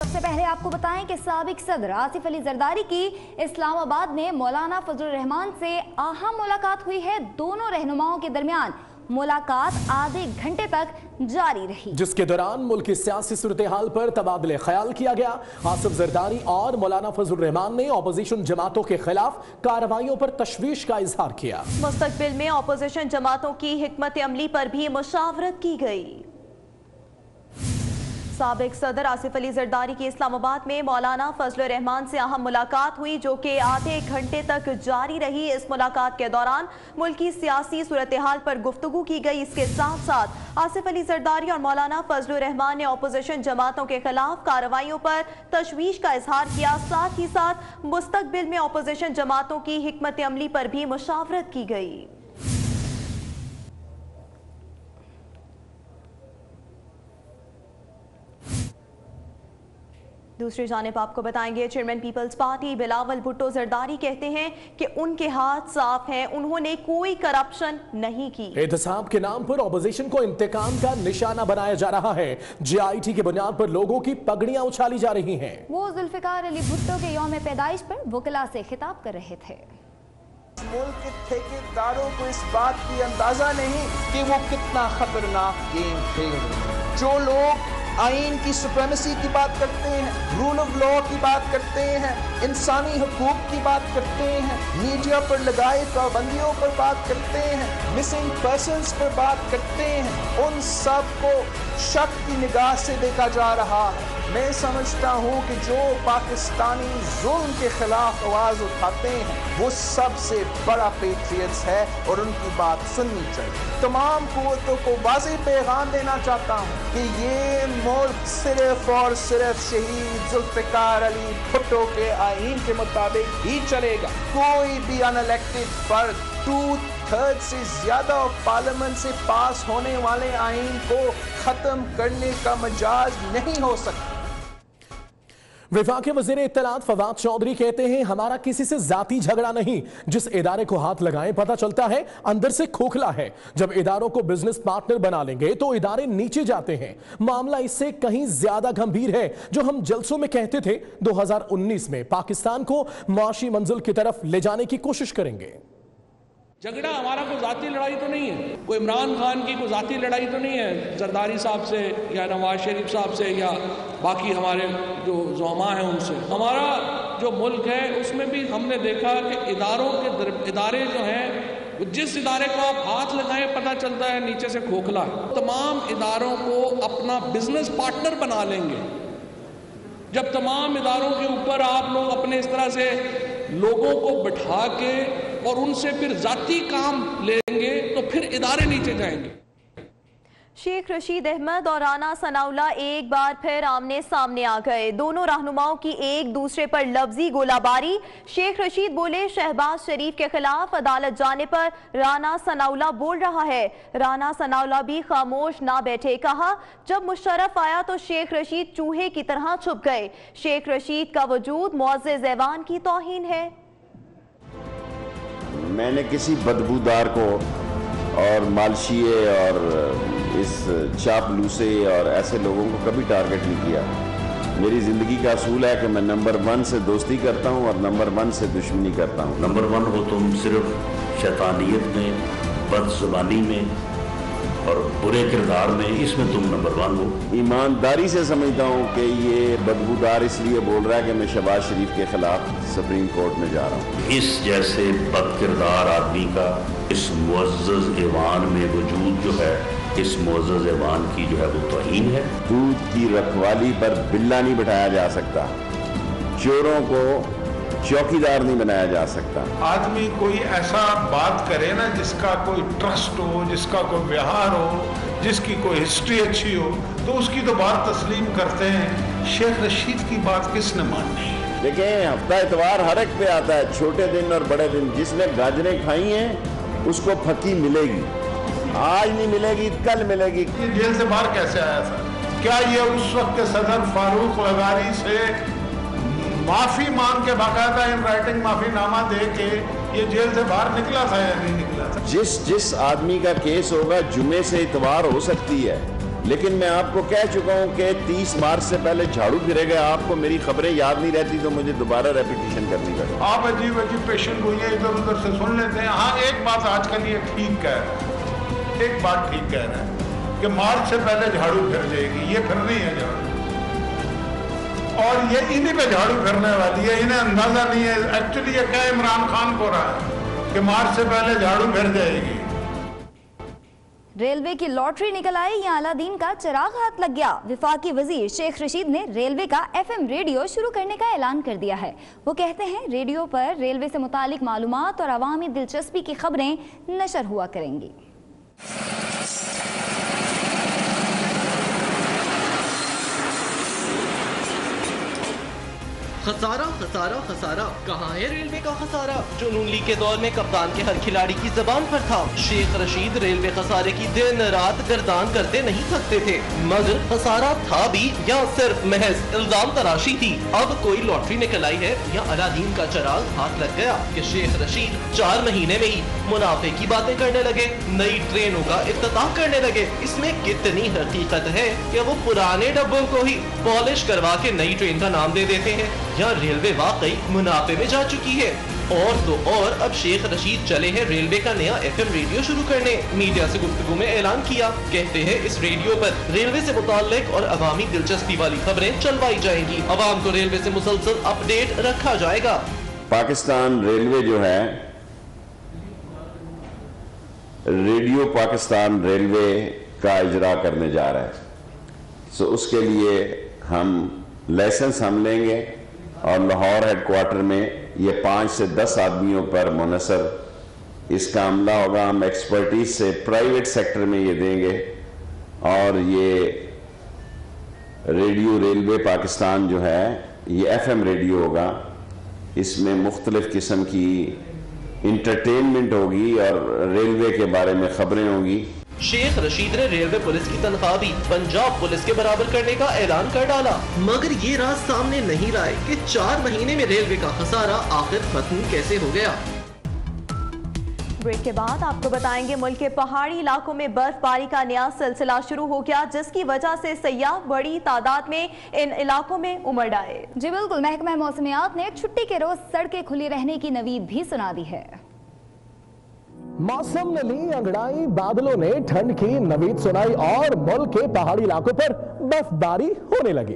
सबसे पहले आपको बताएं कि साबिक सदर आसिफ अली जरदारी की इस्लामाबाद में मौलाना फजलुर रहमान से अहम मुलाकात हुई है। दोनों रहनुमाओं के दरमियान मुलाकात आधे घंटे तक जारी रही, जिसके दौरान मुल्क की सियासी सूरत हाल पर तबादले ख्याल किया गया। आसिफ जरदारी और मौलाना फजलुर रहमान ने अपोजिशन जमातों के खिलाफ कार्रवाइयों पर तशवीश का इजहार किया। मुस्तकबिल में अपोजिशन जमातों की हिकमत अमली पर भी मुशावरत की गई। साबिक सदर आसिफ अली जरदारी की इस्लामाबाद में मौलाना फजलुर रहमान से अहम मुलाकात हुई, जो कि आधे घंटे तक जारी रही। इस मुलाकात के दौरान मुल्क की सियासी सूरत हाल पर गुफ्तगू की गई। इसके साथ साथ आसिफ अली जरदारी और मौलाना फजलुर रहमान ने अपोजिशन जमातों के खिलाफ कार्रवाइयों पर तशवीश का इजहार किया। साथ ही साथ मुस्तकबिल में अपोजिशन जमातों की हिकमत अमली पर भी मुशावरत की गई। दूसरी जानिब आपको बताएंगे, चेयरमैन पीपल्स पार्टी बिलावल भुट्टो जरदारी कहते हैं कि उनके हाथ साफ हैं, उन्होंने कोई करप्शन नहीं की। एहतसाब के नाम पर अपोजिशन को इंतकाम का निशाना बनाया जा रहा है। JIT की बुनियाद पर लोगों की पगड़ियां उछाली जा रही हैं। वो जुल्फिकार अली भुट्टो के यौम पैदाइश पर वकला से खिताब कर रहे थे। मुल्क के ठेकेदारों को इस बात की अंदाजा नहीं कि वो कितना खतरनाक गेम खेल रहे हैं। जो लोग आईन की सुप्रीमेसी की बात करते हैं, रूल ऑफ लॉ की बात करते हैं, इंसानी हुकूक की बात करते हैं, मीडिया पर लगाए पाबंदियों पर बात करते हैं, मिसिंग पर्सन्स पर बात करते हैं, उन सब को शक की निगाह से देखा जा रहा है। मैं समझता हूँ कि जो पाकिस्तानी जुल्म के खिलाफ आवाज उठाते हैं वो सबसे बड़ा पेट्रियट्स है और उनकी बात सुननी चाहिए। तमाम कुव्वतों को वाज़ेह पैगाम देना चाहता हूँ कि ये मुल्क सिर्फ और सिर्फ शहीद जुल्फिकार अली भुट्टो के आईन के मुताबिक ही चलेगा। कोई भी अनइलेक्टेड फर्द 2/3 से ज्यादा पार्लियामेंट से पास होने वाले आईन को खत्म करने का मजाज नहीं हो सकता। विफाक वज़ीर इत्तलात फवाद चौधरी कहते हैं, हमारा किसी से जाती झगड़ा नहीं। जिस इदारे को हाथ लगाएं पता चलता है अंदर से खोखला है। जब इदारों को बिजनेस पार्टनर बना लेंगे तो इदारे नीचे जाते हैं। मामला इससे कहीं ज्यादा गंभीर है। जो हम जलसों में कहते थे 2019 में पाकिस्तान को माशी मंजिल की तरफ ले जाने की कोशिश करेंगे। झगड़ा हमारा कोई जाती लड़ाई तो नहीं है, कोई इमरान खान की कोई जाती लड़ाई तो नहीं है जरदारी साहब से या नवाज शरीफ साहब से या बाकी हमारे जो ज़ौमा हैं उनसे। हमारा जो मुल्क है उसमें भी हमने देखा कि इदारे जो हैं, जिस इदारे को आप हाथ लगाएं पता चलता है नीचे से खोखला है। तमाम इदारों को अपना बिजनेस पार्टनर बना लेंगे। जब तमाम इदारों के ऊपर आप लोग अपने इस तरह से लोगों को बिठा के और उनसे फिर जाती काम लेंगे तो फिर इदारे नीचे जाएंगे। शेख रशीद अहमद और राना सनाउल्लाह एक बार फिर आमने सामने आ गए। दोनों रहनुमाओं की एक दूसरे पर लफ्जी गोलाबारी। शेख रशीद बोले, शहबाज शरीफ के खिलाफ अदालत जाने पर राना सनाउल्लाह बोल रहा है। राना सनाउल्लाह भी खामोश ना बैठे। कहा, जब मुशर्रफ आया तो शेख रशीद चूहे की तरह छुप गए। शेख रशीद का वजूद मुअज़्ज़ज़ ऐवान की तौहीन है। मैंने किसी बदबूदार को और मालशिए और इस चापलूसे और ऐसे लोगों को कभी टारगेट नहीं किया। मेरी ज़िंदगी का असूल है कि मैं नंबर 1 से दोस्ती करता हूं और नंबर 1 से दुश्मनी करता हूं। नंबर 1 हो तुम सिर्फ शैतानियत में, बदज़ुबानी में और बुरे किरदार में, इसमें तुम नंबर 1 हो। ईमानदारी से समझता हूँ कि ये बदबूदार इसलिए बोल रहा है कि मैं शहबाज शरीफ के खिलाफ सुप्रीम कोर्ट में जा रहा हूँ। इस जैसे बदकिरदार आदमी का इस मुअज़्ज़ज़ ऐवान में वजूद जो है, इस मुअज़्ज़ज़ ऐवान की जो है वो तौहीन है। दूध की रखवाली पर बिल्ला नहीं बिठाया जा सकता, चोरों को चौकीदार नहीं बनाया जा सकता। आदमी कोई ऐसा बात करे ना जिसका कोई ट्रस्ट हो, जिसका कोई व्यवहार हो, जिसकी कोई हिस्ट्री अच्छी हो, तो उसकी तो बात तस्लीम करते हैं। शेख रशीद की बात किसने माननी? देखें, हफ्ता इतवार हर एक पे आता है, छोटे दिन और बड़े दिन। जिसने गाजरें खाई हैं उसको फकी मिलेगी। आज नहीं मिलेगी, कल मिलेगी। ये जेल से बाहर कैसे आया था? क्या ये उस वक्त के सदर फारूक लगारी से माफी मांग के बाकायदा इन राइटिंग माफीनामा दे के ये जेल से बाहर निकला था या नहीं निकला था? जिस आदमी का केस होगा जुमे से इतवार हो सकती है, लेकिन मैं आपको कह चुका हूं कि 30 मार्च से पहले झाड़ू फिरेगा। आपको मेरी खबरें याद नहीं रहती तो मुझे दोबारा रेपिटेशन करनी पड़ेगी। आप अजीब अजीब पेशेंट हुई है, इधर उधर से सुन लेते हैं। हाँ, एक बात आज के लिए ठीक कह रहे हैं, एक बात ठीक कह रहे हैं कि मार्च से पहले झाड़ू फिर जाएगी। ये फिर नहीं है झाड़ू, और ये इन्हीं पे झाड़ू फिरने वाली है। इन्हें अंदाजा नहीं है एक्चुअली ये क्या इमरान खान को रहा है कि मार्च से पहले झाड़ू फिर जाएगी। रेलवे की लॉटरी निकल आई या अलादीन का चिराग हाथ लग गया। विफाकी वजीर शेख रशीद ने रेलवे का FM रेडियो शुरू करने का ऐलान कर दिया है। वो कहते हैं रेडियो पर रेलवे से मुतालिक मालूमात और अवामी दिलचस्पी की खबरें नशर हुआ करेंगी। खसारा खसारा खसारा, कहाँ है रेलवे का खसारा जो नून लीग के दौर में कप्तान के हर खिलाड़ी की जबान पर था। शेख रशीद रेलवे खसारे की दिन रात गर्दान करते नहीं थकते थे, मगर खसारा था भी या सिर्फ महज इल्जाम तराशी थी। अब कोई लॉटरी निकल आई है या अलादीन का चिराग हाथ लग गया कि शेख रशीद 4 महीने में ही मुनाफे की बातें करने लगे, नई ट्रेनों का इफ्तिताह करने लगे। इसमें कितनी हकीकत है कि वो पुराने डब्बों को ही पॉलिश करवा के नई ट्रेन का नाम दे देते हैं, या रेलवे वाकई मुनाफे में जा चुकी है। और तो और अब शेख रशीद चले हैं रेलवे का नया FM रेडियो शुरू करने। मीडिया से गुफ्तगू में ऐलान किया, कहते हैं इस रेडियो पर रेलवे से मुताल्लिक और अवामी दिलचस्पी वाली खबरें चलवाई जाएंगी। अवाम को रेलवे से मुसलसल अपडेट रखा जाएगा। पाकिस्तान रेलवे जो है, रेडियो पाकिस्तान रेलवे का इजरा करने जा रहा है। सो उसके लिए हम लाइसेंस हम लेंगे और लाहौर हेडक्वार्टर में ये 5 से 10 आदमियों पर मुनसर इसका अमला होगा। हम एक्सपर्टीज से प्राइवेट सेक्टर में ये देंगे और ये रेडियो रेलवे पाकिस्तान जो है ये FM रेडियो होगा। इसमें मुख्तलिफ किस्म की इंटरटेनमेंट होगी और रेलवे के बारे में खबरें होंगी। शेख रशीद ने रेलवे पुलिस की तनख्वाह भी पंजाब पुलिस के बराबर करने का ऐलान कर डाला, मगर ये राज सामने नहीं लाए कि 4 महीने में रेलवे का खसारा आखिर खत्म कैसे हो गया। ब्रेक के बाद आपको बताएंगे मुल्क के पहाड़ी इलाकों में बर्फबारी का नया सिलसिला शुरू हो गया, जिसकी वजह से सयाह बड़ी तादाद में इन इलाकों में उमड़ आए। जी बिल्कुल, महकमा मौसमियात ने छुट्टी के रोज सड़कें खुली रहने की नवीद भी सुना दी है। मौसम ने ली अंगड़ाई, बादलों ने ठंड की नवीद सुनाई और मुल्क के पहाड़ी इलाकों पर बर्फबारी होने लगी।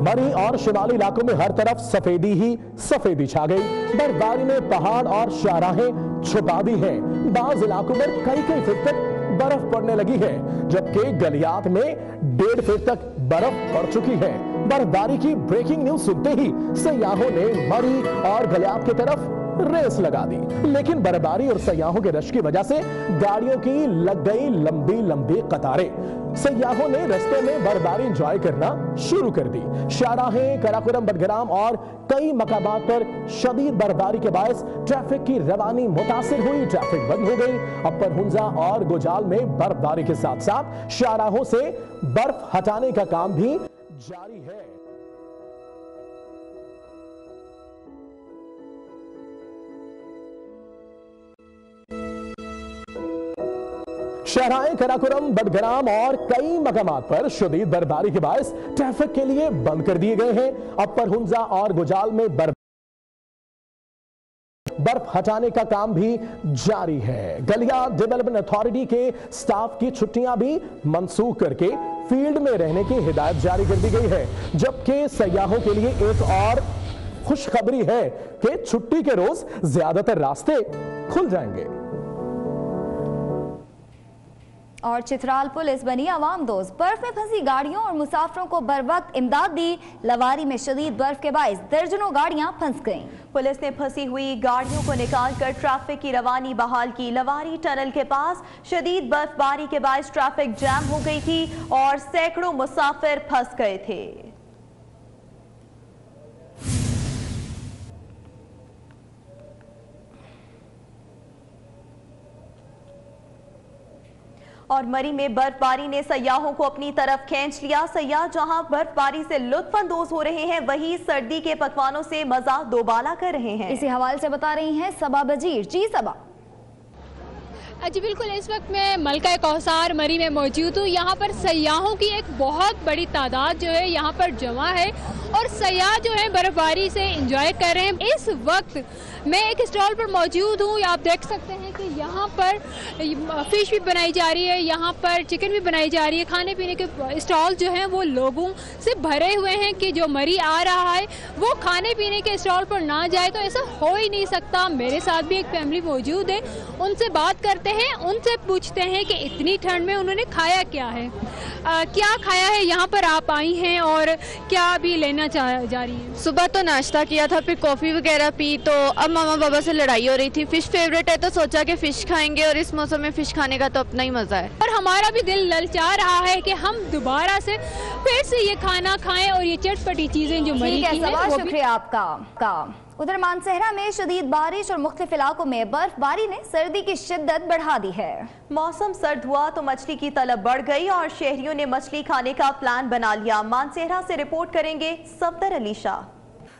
मरी और शिमाली इलाकों में हर तरफ सफेदी ही सफेदी छा गई। बर्फबारी ने पहाड़ और शाहराहें छुपा दी हैं। बाज़ इलाकों में कई फीट तक बर्फ पड़ने लगी है, जबकि गलियात में 1.5 फीट तक बर्फ पड़ चुकी है। बर्फबारी की ब्रेकिंग न्यूज सुनते ही सयाहों ने मरी और गलियात की तरफ रेस लगा दी, लेकिन बर्फबारी और सयाहों के रश की वजह से गाड़ियों की लग गई लंबी लंबी कतारें। सयाहों ने रस्तों में बर्फबारी एंजॉय करना शुरू कर दी। शाहराहें, कराकोरम, बडग्राम और कई मकामात पर शदीद बर्फबारी के बायस ट्रैफिक की रवानी मुतासिर हुई। ट्रैफिक बंद हो गई। अपर हुंजा और गुजाल में बर्फबारी के साथ साथ शाहराहों से बर्फ हटाने का काम भी जारी है। शहराएं, कराकोरम, बडग्राम और कई मकामात पर शदीद बर्फबारी के बायस ट्रैफिक के लिए बंद कर दिए गए हैं। अपर हुंजा और गुजाल में बर्फ हटाने का काम भी जारी है। गलियात डेवलपमेंट अथॉरिटी के स्टाफ की छुट्टियां भी मंसूख करके फील्ड में रहने की हिदायत जारी कर दी गई है, जबकि सयाहों के लिए एक और खुशखबरी है कि छुट्टी के रोज ज्यादातर रास्ते खुल जाएंगे। और चित्राल पुलिस बनी आवाम दोस्त, बर्फ में फंसी गाड़ियों और मुसाफिरों को बरवक्त इमदाद दी। लवारी में शदीद बर्फ के बायस दर्जनों गाड़ियां फंस गईं। पुलिस ने फंसी हुई गाड़ियों को निकालकर ट्रैफिक की रवानी बहाल की। लवारी टनल के पास शदीद बर्फबारी के बायस ट्रैफिक जैम हो गई थी और सैकड़ों मुसाफिर फंस गए थे। और मरी में बर्फबारी ने सयाहों को अपनी तरफ खींच लिया। सयाह जहां बर्फबारी से लुत्फानंदोज हो रहे हैं, वहीं सर्दी के पकवानों से मजा दोबाला कर रहे हैं। इसी हवाले से बता रही हैं सबा बजीर। जी सबा। जी बिल्कुल, इस वक्त मैं मलका कौसार मरी में मौजूद हूँ। यहाँ पर सयाहों की एक बहुत बड़ी तादाद जो है यहाँ पर जमा है और सयाह जो है बर्फबारी से एंजॉय कर रहे हैं। इस वक्त मैं एक स्टॉल पर मौजूद हूँ। आप देख सकते हैं कि यहाँ पर फिश भी बनाई जा रही है, यहाँ पर चिकन भी बनाई जा रही है। खाने पीने के स्टॉल जो हैं वो लोगों से भरे हुए हैं कि जो मरी आ रहा है वो खाने पीने के स्टॉल पर ना जाए, तो ऐसा हो ही नहीं सकता। मेरे साथ भी एक फैमिली मौजूद है, उनसे बात करते हैं, उनसे पूछते हैं कि इतनी ठंड में उन्होंने खाया क्या है, क्या खाया है। यहाँ पर आप आई हैं और क्या अभी लेना जा रही है? सुबह तो नाश्ता किया था, फिर कॉफ़ी वगैरह पी, तो अब मामा बाबा से लड़ाई हो रही थी। फिश फेवरेट है तो सोचा कि फिश खाएंगे और इस मौसम में फिश खाने का तो अपना ही मज़ा है। और हमारा भी दिल ललचा रहा है कि हम दोबारा से फिर से ये खाना खाएं और ये चटपटी चीज़ें जो मरी की हैं। शुक्रिया आपका। उधर मानसहरा में शदीद बारिश और मुख्तलिफ इलाकों में बर्फबारी ने सर्दी की शिद्दत बढ़ा दी है। मौसम सर्द हुआ तो मछली की तलब बढ़ गई और शहरियों ने मछली खाने का प्लान बना लिया। मानसहरा से रिपोर्ट करेंगे सफदर अली शाह।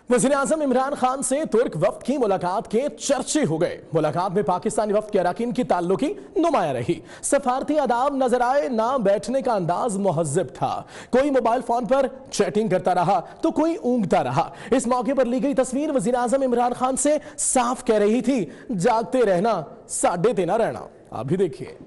वज़ीर-ए-आज़म इमरान खान से तुर्क वफ्द की मुलाकात के चर्चे हो गए। मुलाकात में पाकिस्तानी वफ्द के अरकान की ताल्लुकी नुमाया रही। सफारती आदाब नजर आए, ना बैठने का अंदाज मुहज्जब था। कोई मोबाइल फोन पर चैटिंग करता रहा तो कोई ऊँगता रहा। इस मौके पर ली गई तस्वीर वज़ीर-ए-आज़म इमरान खान से साफ कह रही थी, जागते रहना, साडे ते ना रहना। आप भी देखिए।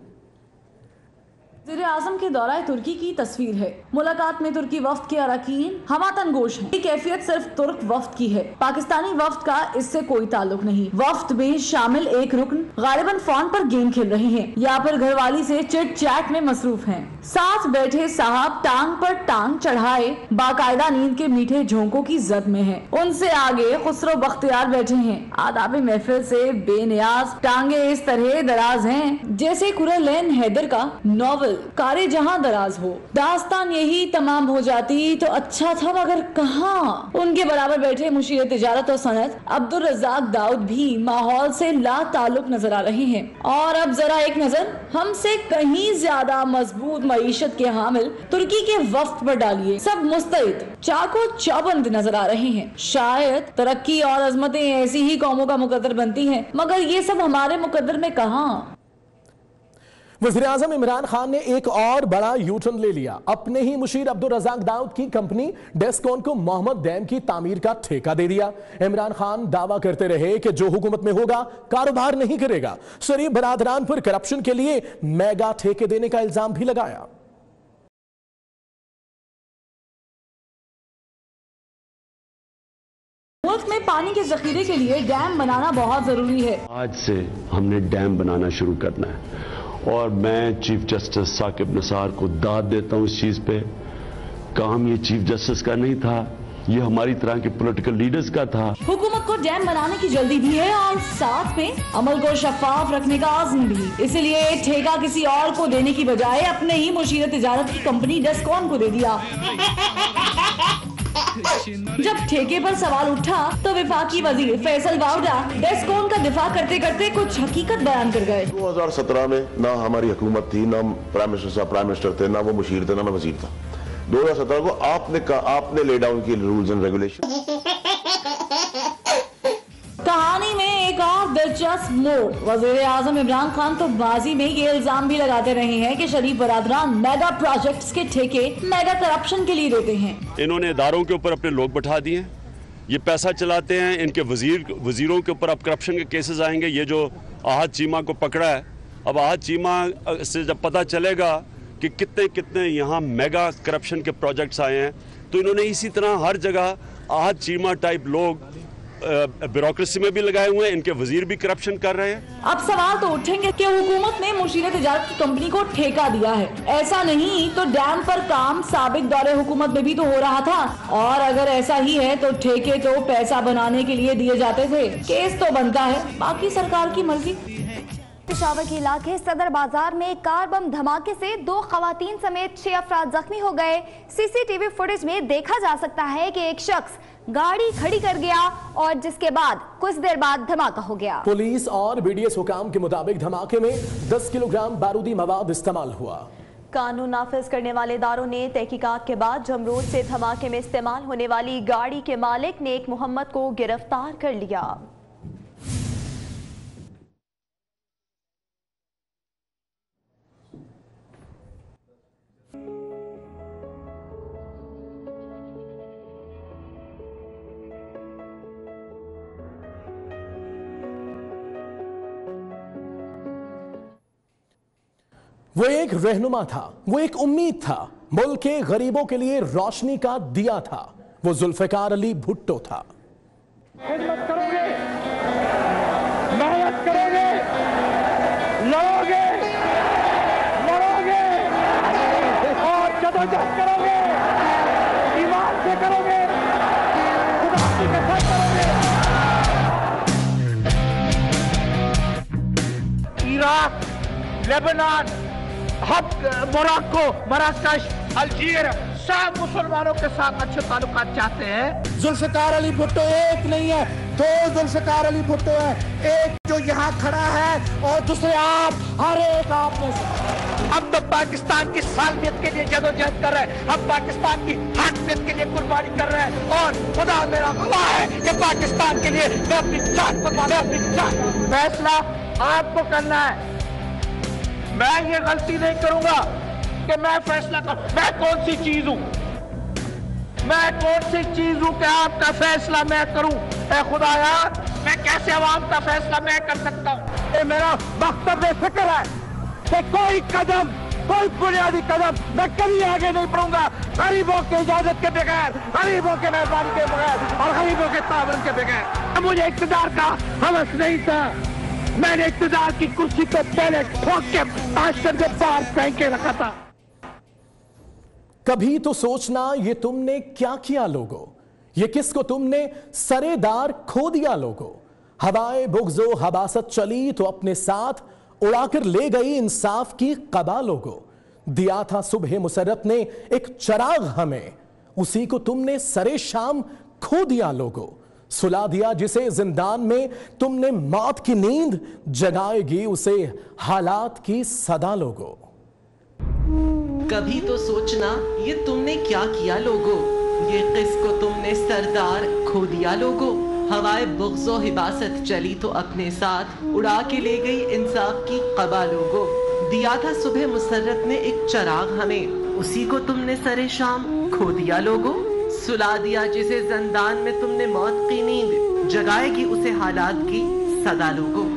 वज़ीर-ए-आज़म के दौरा तुर्की की तस्वीर है। मुलाकात में तुर्की वफ्द के अरकान हमातन गोश हैं। ये कैफियत सिर्फ तुर्क वफ्द की है, पाकिस्तानी वफ्द का इससे कोई ताल्लुक नहीं। वफ्द में शामिल एक रुकन गालिबन फोन पर गेम खेल रहे हैं या फिर घरवाली से चिट चैट में मसरूफ हैं। साथ बैठे साहब टांग पर टांग चढ़ाए बाकायदा नींद के मीठे झोंकों की जद में हैं। उनसे आगे खुसरो बख्तियार बैठे हैं। आदाब महफिल से बेनियाज टांगे इस तरह दराज हैं जैसे कुरैन हैदर का नॉवल कारे जहां दराज हो। दास्तान यही तमाम हो जाती तो अच्छा था, मगर कहाँ। उनके बराबर बैठे मुशीर तिजारत और सनत अब्दुल रज़ाक दाऊद भी माहौल से ला ताल्लुक नजर आ रहे हैं। और अब जरा एक नजर हमसे कहीं ज्यादा मजबूत मईशत के हामिल तुर्की के वफ्द पर डालिए। सब मुस्तैद चाको चौबंद नजर आ रहे हैं। शायद तरक्की और अजमतें ऐसी ही कौमों का मुकद्दर बनती हैं, मगर ये सब हमारे मुकद्दर में कहाँ। वज़ीर-ए-आज़म इमरान खान ने एक और बड़ा यूटर्न ले लिया। अपने ही मुशीर अब्दुल रज़ाक दाऊद की कंपनी डेस्कॉन को मोहम्मद डैम की तामीर का ठेका दे दिया। इमरान खान दावा करते रहे कि जो हुकूमत में होगा कारोबार नहीं करेगा। शरीफ बरादरान पर करप्शन के लिए मेगा ठेके देने का इल्जाम भी लगाया। मुल्क में पानी के जखीरे के लिए डैम बनाना बहुत जरूरी है। आज से हमने डैम बनाना शुरू करना है और मैं चीफ जस्टिस साकिब निसार को दाद देता हूं इस चीज पे। काम ये चीफ जस्टिस का नहीं था, ये हमारी तरह के पॉलिटिकल लीडर्स का था। हुकूमत को डैम बनाने की जल्दी भी है और साथ में अमल को शफाफ रखने का आज़म भी। इसलिए ठेका किसी और को देने की बजाय अपने ही मुशीर तिजारत की कंपनी डेस्कॉन को दे दिया। जब ठेके पर सवाल उठा तो विफाकी वजीर फैसल वाउडा डेस्कॉन का दिफा करते करते कुछ हकीकत बयान कर गए। 2017 में ना हमारी हुकूमत थी, ना प्राइम मिनिस्टर थे, ना वो मुशीर थे, ना मैं वजीर था। 2017 को आपने ले डाउन की रूल्स एंड रेगुलेशन। कहानी में एक और दिलचस्प मोड़। वज़ीर-ए-आज़म इमरान खान तो बाजी में ये इल्जाम भी लगाते रहे हैं कि शरीफ बरादरान मेगा प्रोजेक्ट्स के ठेके मेगा करप्शन के लिए देते हैं। इन्होंने इदारों के ऊपर अपने लोग बैठा दिए, ये पैसा चलाते हैं। इनके वजीरों के ऊपर अब करप्शन के केसेस आएंगे। ये जो आहद चीमा को पकड़ा है, अब आहद चीमा से जब पता चलेगा कि कितने कितने यहाँ मेगा करप्शन के प्रोजेक्ट्स आए हैं, तो इन्होंने इसी तरह हर जगह आहद चीमा टाइप लोग ब्यूरोक्रेसी में भी लगाए हुए हैं। इनके वजीर भी करप्शन कर रहे हैं। अब सवाल तो उठेंगे कि हुकूमत ने मुशीर तिजारत की कंपनी को ठेका दिया है, ऐसा नहीं तो डैम पर काम साबिक दौरे हुकूमत में भी तो हो रहा था। और अगर ऐसा ही है तो ठेके तो पैसा बनाने के लिए दिए जाते थे। केस तो बनता है, बाकी सरकार की मर्जी। पेशावर के इलाके सदर बाजार में कार बम धमाके से 2 खवातीन समेत 6 अफराद जख्मी हो गए। सीसीटीवी फुटेज में देखा जा सकता है कि एक शख्स गाड़ी खड़ी कर गया और जिसके बाद कुछ देर बाद धमाका हो गया। पुलिस और बीडीएस हुकाम के मुताबिक धमाके में 10 किलोग्राम बारूदी मवाद इस्तेमाल हुआ। कानून नाफिज करने वाले इदारों ने तहकीकात के बाद जमरोद से धमाके में इस्तेमाल होने वाली गाड़ी के मालिक नेक मोहम्मद को गिरफ्तार कर लिया। वो एक रहनुमा था, वो एक उम्मीद था, मुल्क के गरीबों के लिए रोशनी का दिया था। वो जुल्फिकार अली भुट्टो था। खिदमत करोगे, मेहनत करोगे, लड़ोगे और जदोजहद करोगे, ईमान से करोगे, खुदा की कसम करोगे। इराक, लेबनान, मोरक्को, मराकश, अल्जीर सब मुसलमानों के साथ अच्छे ताल्लुकात चाहते हैं। जुल्फिकार अली भुट्टो एक नहीं है, दो जुल्फिकार अली भुट्टो है, एक जो यहाँ खड़ा है और दूसरे आप, हर एक आप में से। हम तो पाकिस्तान की सालमियत के लिए जदोजहद कर रहे हैं, हम पाकिस्तान की हाकमियत के लिए कुर्बानी कर रहे हैं और खुदा मेरा गवाह है कि पाकिस्तान के लिए मैं अपनी जान कुर्बानी, अपनी जान। फैसला आपको करना है, मैं ये गलती नहीं करूंगा कि मैं फैसला करूं। मैं कौन सी चीज हूं, मैं कौन सी चीज हूं कि आपका फैसला मैं करूं। ए खुदाया, मैं कैसे अवाम का फैसला मैं कर सकता हूं। ये मेरा मकसद फिक्र है कि कोई कदम, कोई बुनियादी कदम मैं कभी आगे नहीं बढ़ूंगा गरीबों की इजाजत के बगैर, गरीबों के मेहरबानी के बगैर और गरीबों के ताबन के बगैर। मुझे इक़्तिदार का हवस नहीं था, मैंने इक़्तिदार की कुर्सी को पहले ठोक के आश्चर्य के बाहर फेंक के रखा था। कभी तो सोचना ये तुमने क्या किया लोगो, ये किसको तुमने सरेदार खो दिया लोगो। हवाए बुग़्ज़ो हबासत चली तो अपने साथ उड़ाकर ले गई इंसाफ की क़बा लोगो। दिया था सुबह मुसर्रत ने एक चराग हमें, उसी को तुमने सरे शाम खो दिया लोगो। सुला दिया जिसे जिंदान में तुमने मौत की नींद, जगाएगी उसे हालात की सदा लोगो। कभी तो सोचना ये तुमने क्या किया लोगो, ये किसको तुमने सरदार खो दिया लोगो। हवाए बुग़्ज़ो हिबासत चली तो अपने साथ उड़ा के ले गई इंसाफ की क़बा लोगो। दिया था सुबह मुसर्रत ने एक चराग हमें, उसी को तुमने सरे शाम खो दिया लोगो। सुला दिया जिसे जिंदान में तुमने मौत की नींद, जगाएगी उसे हालात की सदा लोगो।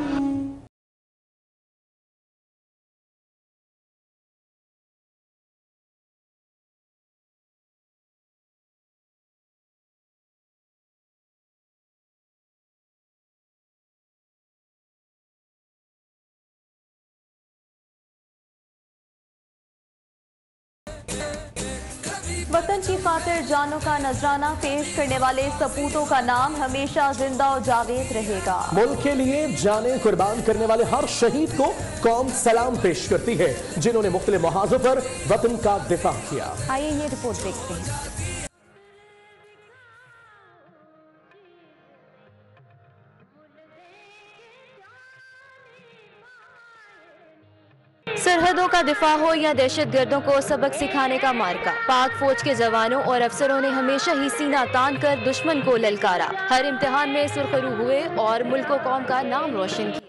वतन की खातिर जानों का नजराना पेश करने वाले सपूतों का नाम हमेशा जिंदा और जावेद रहेगा। मुल्क के लिए जानें कुर्बान करने वाले हर शहीद को कौम सलाम पेश करती है, जिन्होंने मुख्तलिफ मुहाज़ों पर वतन का दिफा किया। आइए ये रिपोर्ट देखते हैं। सरहदों का दिफा हो या दहशतगर्दों को सबक सिखाने का मार्का, पाक फौज के जवानों और अफसरों ने हमेशा ही सीना तान कर दुश्मन को ललकारा। हर इम्तिहान में सुरखरू हुए और मुल्क व कौम का नाम रोशन किया।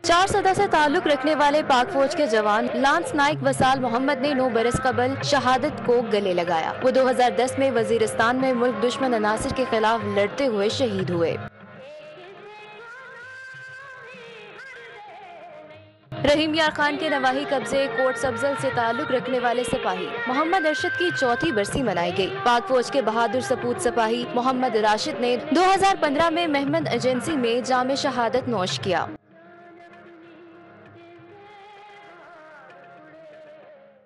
चार सदा से ताल्लुक रखने वाले पाक फौज के जवान लांस नाइक वसाल मोहम्मद ने 9 बरस कबल शहादत को गले लगाया। वो 2010 में वजीरिस्तान में मुल्क दुश्मन अनासिर के खिलाफ लड़ते हुए शहीद हुए। रहीम यार खान के नवाही कब्जे कोट सब्जल से ताल्लुक रखने वाले सिपाही मोहम्मद अरशद की 4थी बरसी मनाई गई। पाक फौज के बहादुर सपूत सिपाही मोहम्मद राशिद ने 2015 में महमद एजेंसी में जामे शहादत नोश किया।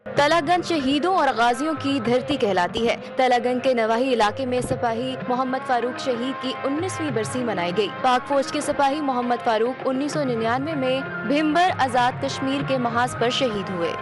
तलागंज शहीदों और गाजियों की धरती कहलाती है। तलागंज के नवाही इलाके में सिपाही मोहम्मद फारूक शहीद की 19वीं बरसी मनाई गई। पाक फौज के सिपाही मोहम्मद फारूक 1999 में भिम्बर आजाद कश्मीर के महाज पर शहीद हुए।